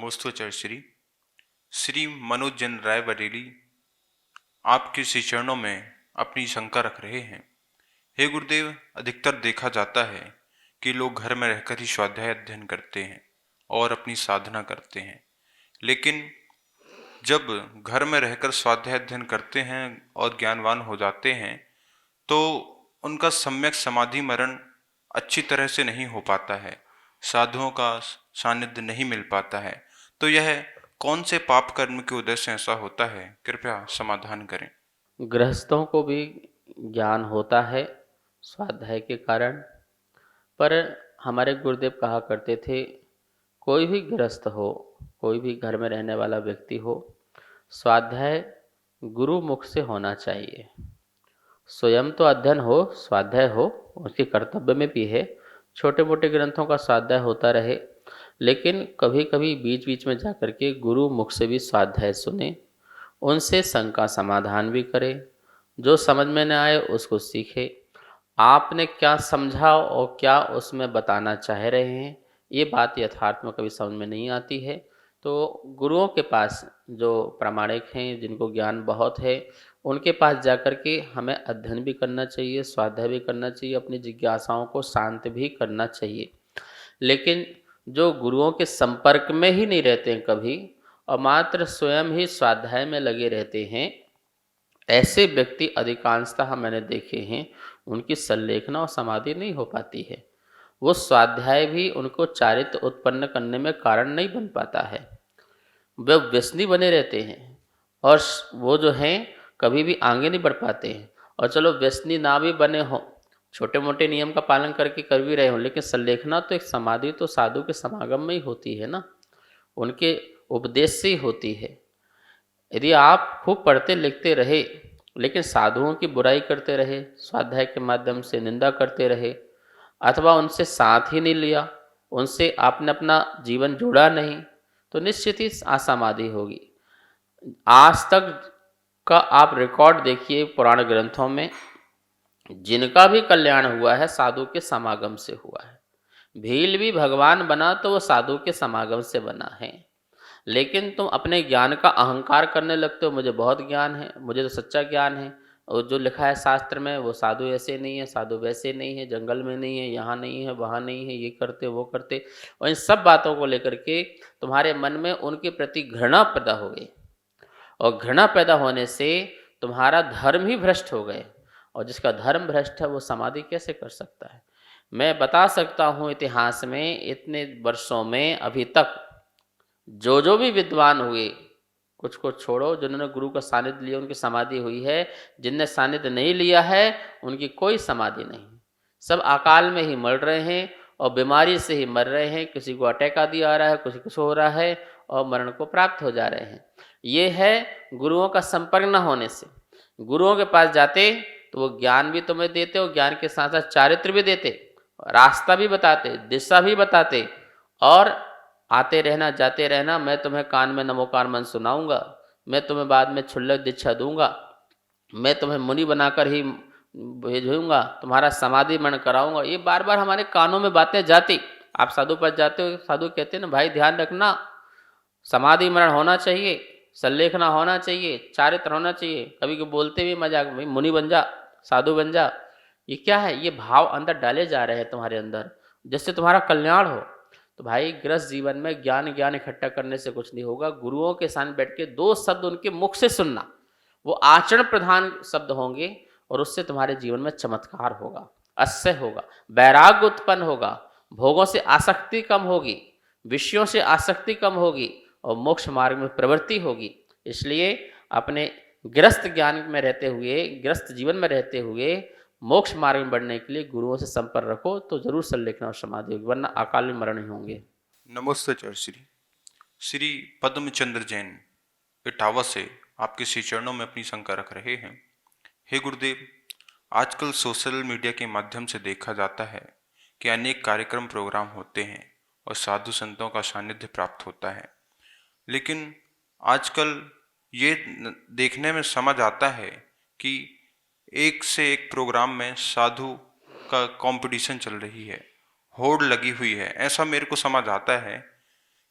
नमोस्तुचर श्री श्री मनोज जैन राय बरेली आपके श्री चरणों में अपनी शंका रख रहे हैं। हे गुरुदेव, अधिकतर देखा जाता है कि लोग घर में रहकर ही स्वाध्याय अध्ययन करते हैं और अपनी साधना करते हैं, लेकिन जब घर में रहकर स्वाध्याय अध्ययन करते हैं और ज्ञानवान हो जाते हैं तो उनका सम्यक समाधि मरण अच्छी तरह से नहीं हो पाता है, साधुओं का सानिध्य नहीं मिल पाता है। तो यह कौन से पाप कर्म की वजह से ऐसा होता है? कृपया समाधान करें। गृहस्थों को भी ज्ञान होता है स्वाध्याय के कारण, पर हमारे गुरुदेव कहा करते थे कोई भी गृहस्थ हो, कोई भी घर में रहने वाला व्यक्ति हो, स्वाध्याय गुरु मुख से होना चाहिए। स्वयं तो अध्ययन हो, स्वाध्याय हो, उसके कर्तव्य में भी है। छोटे मोटे ग्रंथों का स्वाध्याय होता रहे, लेकिन कभी कभी बीच बीच में जाकर के गुरु मुख से भी स्वाध्याय सुने, उनसे शंका समाधान भी करे, जो समझ में न आए उसको सीखे। आपने क्या समझा और क्या उसमें बताना चाह रहे हैं, ये बात यथार्थ में कभी समझ में नहीं आती है। तो गुरुओं के पास जो प्रामाणिक हैं, जिनको ज्ञान बहुत है, उनके पास जाकर के हमें अध्ययन भी करना चाहिए, स्वाध्याय भी करना चाहिए, अपनी जिज्ञासाओं को शांत भी करना चाहिए। लेकिन जो गुरुओं के संपर्क में ही नहीं रहते हैं कभी, और मात्र स्वयं ही स्वाध्याय में लगे रहते हैं, ऐसे व्यक्ति अधिकांशतः मैंने देखे हैं, उनकी संलेखना और समाधि नहीं हो पाती है। वो स्वाध्याय भी उनको चारित्र उत्पन्न करने में कारण नहीं बन पाता है। वे व्यसनी बने रहते हैं और वो जो हैं कभी भी आगे नहीं बढ़ पाते हैं। और चलो व्यसनी ना भी बने हों, छोटे मोटे नियम का पालन करके कर भी रहे हों, लेकिन संलेखना तो एक समाधि तो साधु के समागम में ही होती है ना, उनके उपदेश से ही होती है। यदि आप खूब पढ़ते लिखते रहे लेकिन साधुओं की बुराई करते रहे, स्वाध्याय के माध्यम से निंदा करते रहे, अथवा उनसे साथ ही नहीं लिया, उनसे आपने अपना जीवन जोड़ा नहीं, तो निश्चित ही असमाधि होगी। आज तक का आप रिकॉर्ड देखिए पुराण ग्रंथों में, जिनका भी कल्याण हुआ है साधु के समागम से हुआ है। भील भी भगवान बना तो वो साधु के समागम से बना है। लेकिन तुम अपने ज्ञान का अहंकार करने लगते हो, मुझे बहुत ज्ञान है, मुझे तो सच्चा ज्ञान है, और जो लिखा है शास्त्र में वो साधु ऐसे नहीं है, साधु वैसे नहीं है, जंगल में नहीं है, यहाँ नहीं है, वहाँ नहीं है, ये करते वो करते, और इन सब बातों को लेकर के तुम्हारे मन में उनके प्रति घृणा पैदा हो गई, और घृणा पैदा होने से तुम्हारा धर्म ही भ्रष्ट हो गए। और जिसका धर्म भ्रष्ट है वो समाधि कैसे कर सकता है? मैं बता सकता हूँ, इतिहास में इतने वर्षों में अभी तक जो भी विद्वान हुए, कुछ को छोड़ो, जिन्होंने गुरु का सानिध्य लिया उनकी समाधि हुई है, जिनने सानिध्य नहीं लिया है उनकी कोई समाधि नहीं। सब अकाल में ही मर रहे हैं और बीमारी से ही मर रहे हैं। किसी को अटैक आदि आ रहा है, किसी कुछ हो रहा है और मरण को प्राप्त हो जा रहे हैं। ये है गुरुओं का संपर्क न होने से। गुरुओं के पास जाते तो वो ज्ञान भी तुम्हें देते और ज्ञान के साथ साथ चारित्र भी देते, रास्ता भी बताते, दिशा भी बताते, और आते रहना जाते रहना, मैं तुम्हें कान में नमोकार मन सुनाऊंगा, मैं तुम्हें बाद में क्षुल्लक दीक्षा दूंगा, मैं तुम्हें मुनि बनाकर ही भेजूंगा, तुम्हारा समाधि मरण कराऊंगा। ये बार बार हमारे कानों में बातें जाती। आप साधु पास जाते हो, साधु कहते हैं ना, भाई ध्यान रखना, समाधि मरण होना चाहिए, संलेखना होना चाहिए, चारित्र होना चाहिए। कभी को बोलते भी मजाक में, मुनि बन जा, साधु बन जा। ये क्या है? ये भाव अंदर डाले जा रहे हैं तुम्हारे अंदर, जिससे तुम्हारा कल्याण हो। तो भाई गृहस्थ जीवन में ज्ञान ज्ञान इकट्ठा करने से कुछ नहीं होगा। गुरुओं के सामने बैठ के दो शब्द उनके मुख से सुनना, वो आचरण प्रधान शब्द होंगे, और उससे तुम्हारे जीवन में चमत्कार होगा, अस्य होगा, वैराग्य उत्पन्न होगा, भोगों से आसक्ति कम होगी, विषयों से आसक्ति कम होगी, और मोक्ष मार्ग में प्रवृत्ति होगी। इसलिए अपने गृहस्थ ज्ञान में रहते हुए, गृहस्थ जीवन में रहते हुए मोक्ष मार्ग में बढ़ने के लिए गुरुओं से संपर्क रखो, तो जरूर संलेखना और समाधि होगी, वरना अकाल में मरण ही होंगे। नमोस्तुचर श्री श्री पद्मचंद्र जैन इटावा से आपके श्री चरणों में अपनी शंका रख रहे हैं। हे गुरुदेव, आजकल सोशल मीडिया के माध्यम से देखा जाता है कि अनेक कार्यक्रम प्रोग्राम होते हैं और साधु संतों का सानिध्य प्राप्त होता है, लेकिन आजकल ये देखने में समझ आता है कि एक से एक प्रोग्राम में साधु का कंपटीशन चल रही है, होड़ लगी हुई है। ऐसा मेरे को समझ आता है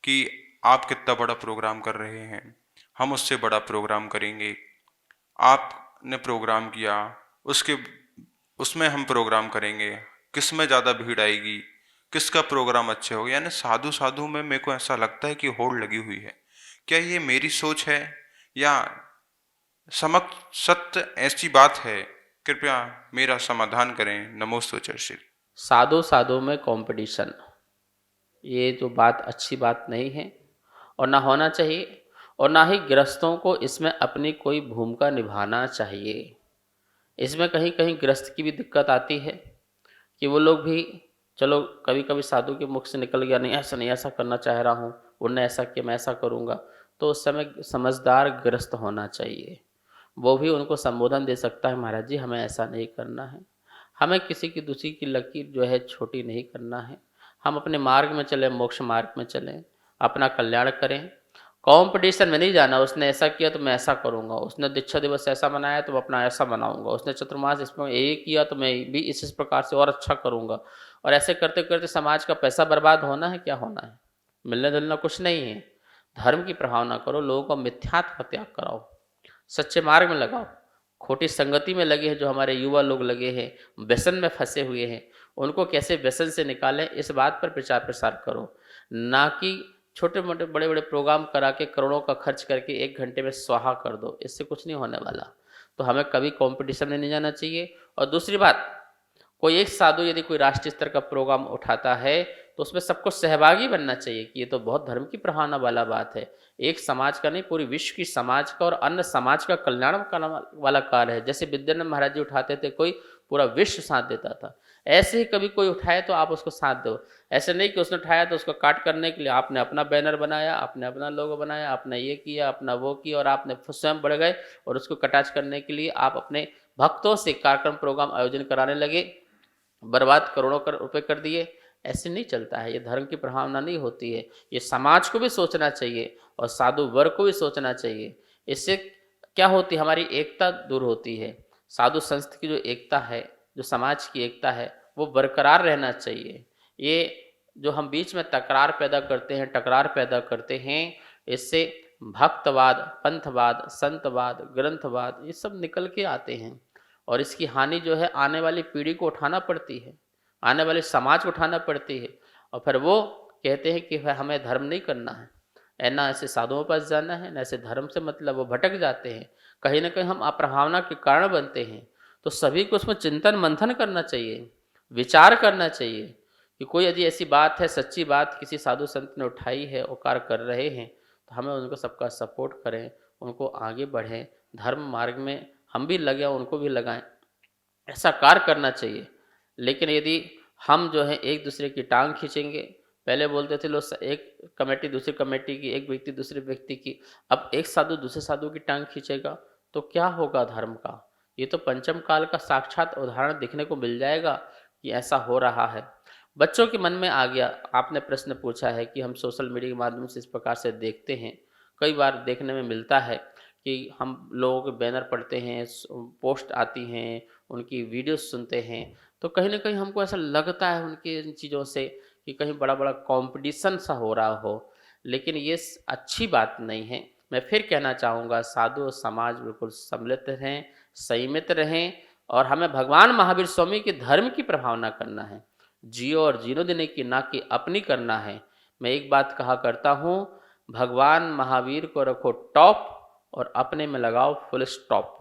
कि आप कितना बड़ा प्रोग्राम कर रहे हैं, हम उससे बड़ा प्रोग्राम करेंगे। आपने प्रोग्राम किया, उसके उसमें हम प्रोग्राम करेंगे, किस में ज़्यादा भीड़ आएगी, किसका प्रोग्राम अच्छे होगा। यानी साधु साधु में मेरे को ऐसा लगता है कि होड़ लगी हुई है। क्या ये मेरी सोच है या समक्ष सत्य ऐसी बात है? कृपया मेरा समाधान करें। नमोस्तु चर्चिल। साधु साधु में कंपटीशन, ये जो बात अच्छी बात नहीं है और ना होना चाहिए, और ना ही गृहस्थों को इसमें अपनी कोई भूमिका निभाना चाहिए। इसमें कहीं कहीं गृहस्थ की भी दिक्कत आती है कि वो लोग भी, चलो कभी कभी साधु के मुख से निकल गया, नहीं ऐसा नहीं, ऐसा करना चाह रहा हूँ, उनने ऐसा किया मैं ऐसा करूँगा, तो उस समय समझदार गृहस्थ होना चाहिए। वो भी उनको संबोधन दे सकता है, महाराज जी हमें ऐसा नहीं करना है, हमें किसी की दूसरी की लकीर जो है छोटी नहीं करना है, हम अपने मार्ग में चलें, मोक्ष मार्ग में चलें, अपना कल्याण करें। कंपटीशन में नहीं जाना, उसने ऐसा किया तो मैं ऐसा करूँगा, उसने दीक्षा दिवस ऐसा मनाया तो मैं अपना ऐसा बनाऊँगा, उसने चतुर्मास इसमें ये किया तो मैं भी इस प्रकार से और अच्छा करूँगा। और ऐसे करते करते समाज का पैसा बर्बाद होना है, क्या होना है, मिलने जुलना कुछ नहीं है। धर्म की प्रभावना करो, लोगों को मिथ्यात्व का त्याग कराओ, सच्चे मार्ग में लगाओ। खोटी संगति में लगे हैं जो हमारे युवा लोग लगे हैं, व्यसन में फंसे हुए हैं, उनको कैसे व्यसन से निकालें इस बात पर प्रचार प्रसार करो, ना कि छोटे मोटे बड़े बड़े प्रोग्राम करा के करोड़ों का खर्च करके 1 घंटे में स्वाहा कर दो, इससे कुछ नहीं होने वाला। तो हमें कभी कंपटीशन में नहीं जाना चाहिए। और दूसरी बात, कोई एक साधु यदि कोई राष्ट्रीय स्तर का प्रोग्राम उठाता है तो उसमें सबको सहभागी बनना चाहिए कि ये तो बहुत धर्म की प्रभावना वाला बात है, एक समाज का नहीं पूरी विश्व की समाज का और अन्य समाज का कल्याण करने वाला कार्य है। जैसे विद्यानंद महाराज जी उठाते थे, कोई पूरा विश्व साथ देता था, ऐसे ही कभी कोई उठाए तो आप उसको साथ दो। ऐसे नहीं कि उसने उठाया तो उसको काट करने के लिए आपने अपना बैनर बनाया, आपने अपना लोगो बनाया, आपने ये किया, अपना वो किया, और आपने स्वयं बढ़ गए और उसको कटाच करने के लिए आप अपने भक्तों से कार्यक्रम प्रोग्राम आयोजन कराने लगे, बर्बाद करोड़ों रुपए कर दिए। ऐसे नहीं चलता है, ये धर्म की प्रभावना नहीं होती है। ये समाज को भी सोचना चाहिए और साधु वर्ग को भी सोचना चाहिए। इससे क्या होती है, हमारी एकता दूर होती है। साधु संस्थ की जो एकता है, जो समाज की एकता है, वो बरकरार रहना चाहिए। ये जो हम बीच में तकरार पैदा करते हैं, टकरार पैदा करते हैं, इससे भक्तवाद, पंथवाद, संतवाद, ग्रंथवाद ये सब निकल के आते हैं और इसकी हानि जो है आने वाली पीढ़ी को उठाना पड़ती है, आने वाले समाज को उठाना पड़ती है। और फिर वो कहते हैं कि भाई हमें धर्म नहीं करना है, ना ऐसे साधुओं पास जाना है, ना ऐसे धर्म से मतलब, वो भटक जाते हैं। कहीं ना कहीं हम अप्रभावना के कारण बनते हैं। तो सभी को उसमें चिंतन मंथन करना चाहिए, विचार करना चाहिए कि कोई यदि ऐसी बात है, सच्ची बात किसी साधु संत ने उठाई है और कार्य कर रहे हैं, तो हमें उनको सबका सपोर्ट करें, उनको आगे बढ़ें, धर्म मार्ग में हम भी लगे, उनको भी लगाएं, ऐसा कार्य करना चाहिए। लेकिन यदि हम जो है एक दूसरे की टांग खींचेंगे, पहले बोलते थे लोग एक कमेटी दूसरी कमेटी की, एक व्यक्ति दूसरे व्यक्ति की, अब एक साधु दूसरे साधु की टांग खींचेगा तो क्या होगा धर्म का। ये तो पंचम काल का साक्षात उदाहरण देखने को मिल जाएगा कि ऐसा हो रहा है। बच्चों के मन में आ गया, आपने प्रश्न पूछा है कि हम सोशल मीडिया के माध्यम से इस प्रकार से देखते हैं, कई बार देखने में मिलता है कि हम लोगों के बैनर पढ़ते हैं, पोस्ट आती हैं, उनकी वीडियो सुनते हैं, तो कहीं ना कहीं हमको ऐसा लगता है उनकी इन चीज़ों से कि कहीं बड़ा बड़ा कंपटीशन सा हो रहा हो। लेकिन ये अच्छी बात नहीं है। मैं फिर कहना चाहूँगा, साधु और समाज बिल्कुल सम्मिलित रहें, संयमित रहें, और हमें भगवान महावीर स्वामी के धर्म की प्रभावना करना है, जियो और जीनो देने की, ना कि अपनी करना है। मैं एक बात कहा करता हूँ, भगवान महावीर को रखो टॉप और अपने में लगाओ फुल स्टॉप।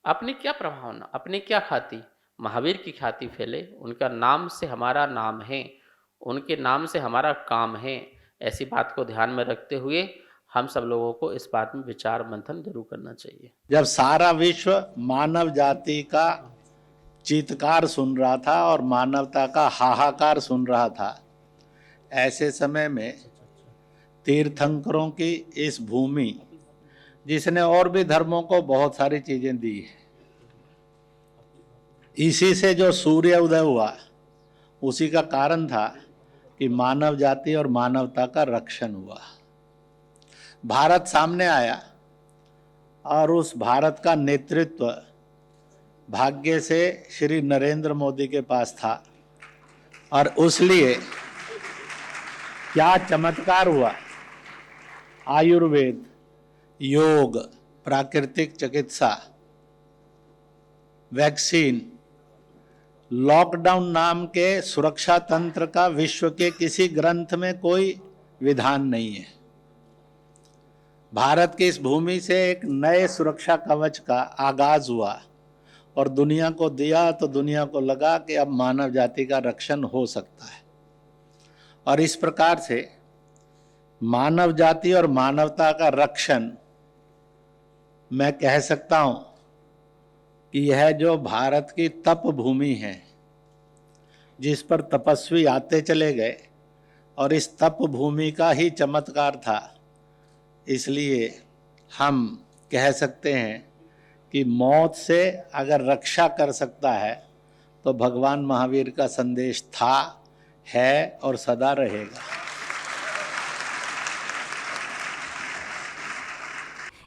अपनी क्या प्रभावना, अपनी क्या ख्याति, महावीर की ख्याति फैले, उनका नाम से हमारा नाम है, उनके नाम से हमारा काम है। ऐसी बात को ध्यान में रखते हुए हम सब लोगों को इस बात में विचार मंथन जरूर करना चाहिए। जब सारा विश्व मानव जाति का चीत्कार सुन रहा था और मानवता का हाहाकार सुन रहा था, ऐसे समय में तीर्थंकरों की इस भूमि, जिसने और भी धर्मों को बहुत सारी चीजें दी है, इसी से जो सूर्य उदय हुआ उसी का कारण था कि मानव जाति और मानवता का रक्षण हुआ। भारत सामने आया और उस भारत का नेतृत्व भाग्य से श्री नरेंद्र मोदी के पास था। और उसलिए क्या चमत्कार हुआ आयुर्वेद, योग, प्राकृतिक चिकित्सा, वैक्सीन, लॉकडाउन नाम के सुरक्षा तंत्र का विश्व के किसी ग्रंथ में कोई विधान नहीं है। भारत की इस भूमि से एक नए सुरक्षा कवच का आगाज हुआ और दुनिया को दिया तो दुनिया को लगा कि अब मानव जाति का रक्षण हो सकता है। और इस प्रकार से मानव जाति और मानवता का रक्षण, मैं कह सकता हूं कि यह जो भारत की तप भूमि है, जिस पर तपस्वी आते चले गए और इस तप भूमि का ही चमत्कार था, इसलिए हम कह सकते हैं कि मौत से अगर रक्षा कर सकता है तो भगवान महावीर का संदेश था, है और सदा रहेगा।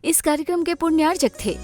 इस कार्यक्रम के पुण्यार्जक थे